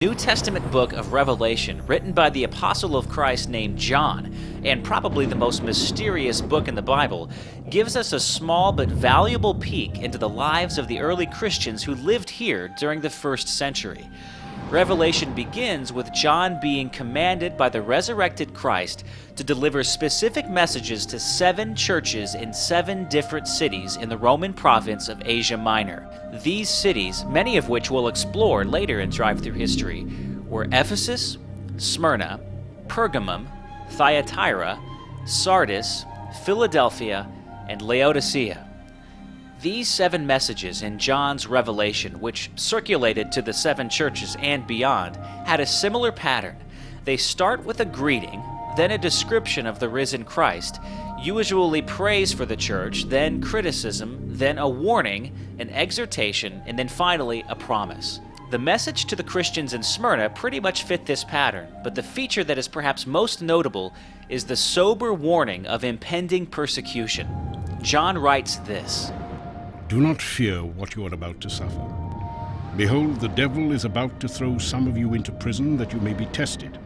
New Testament book of Revelation, written by the apostle of Christ named John, and probably the most mysterious book in the Bible, gives us a small but valuable peek into the lives of the early Christians who lived here during the first century. Revelation begins with John being commanded by the resurrected Christ to deliver specific messages to 7 churches in 7 different cities in the Roman province of Asia Minor. These cities, many of which we'll explore later in Drive Thru History, were Ephesus, Smyrna, Pergamum, Thyatira, Sardis, Philadelphia, and Laodicea. These 7 messages in John's Revelation, which circulated to the 7 churches and beyond, had a similar pattern. They start with a greeting, then a description of the risen Christ, usually praise for the church, then criticism, then a warning, an exhortation, and then finally a promise. The message to the Christians in Smyrna pretty much fit this pattern, but the feature that is perhaps most notable is the sober warning of impending persecution. John writes this: "Do not fear what you are about to suffer. Behold, the devil is about to throw some of you into prison that you may be tested,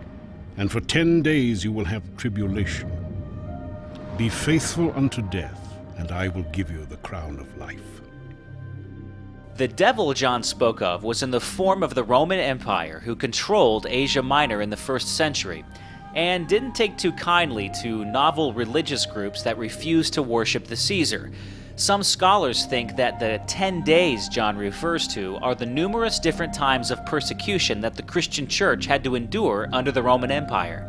and for 10 days you will have tribulation. Be faithful unto death, and I will give you the crown of life." The devil John spoke of was in the form of the Roman Empire, who controlled Asia Minor in the first century, and didn't take too kindly to novel religious groups that refused to worship the Caesar. Some scholars think that the 10 days John refers to are the numerous different times of persecution that the Christian church had to endure under the Roman Empire.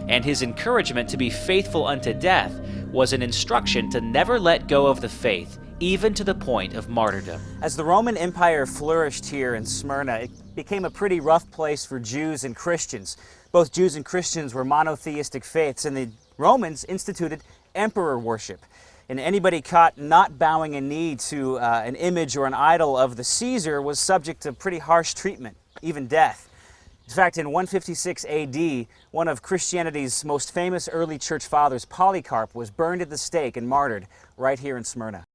And his encouragement to be faithful unto death was an instruction to never let go of the faith, even to the point of martyrdom. As the Roman Empire flourished here in Smyrna, it became a pretty rough place for Jews and Christians. Both Jews and Christians were monotheistic faiths, and the Romans instituted emperor worship. And anybody caught not bowing a knee to an image or an idol of the Caesar was subject to pretty harsh treatment, even death. In fact, in 156 AD, one of Christianity's most famous early church fathers, Polycarp, was burned at the stake and martyred right here in Smyrna.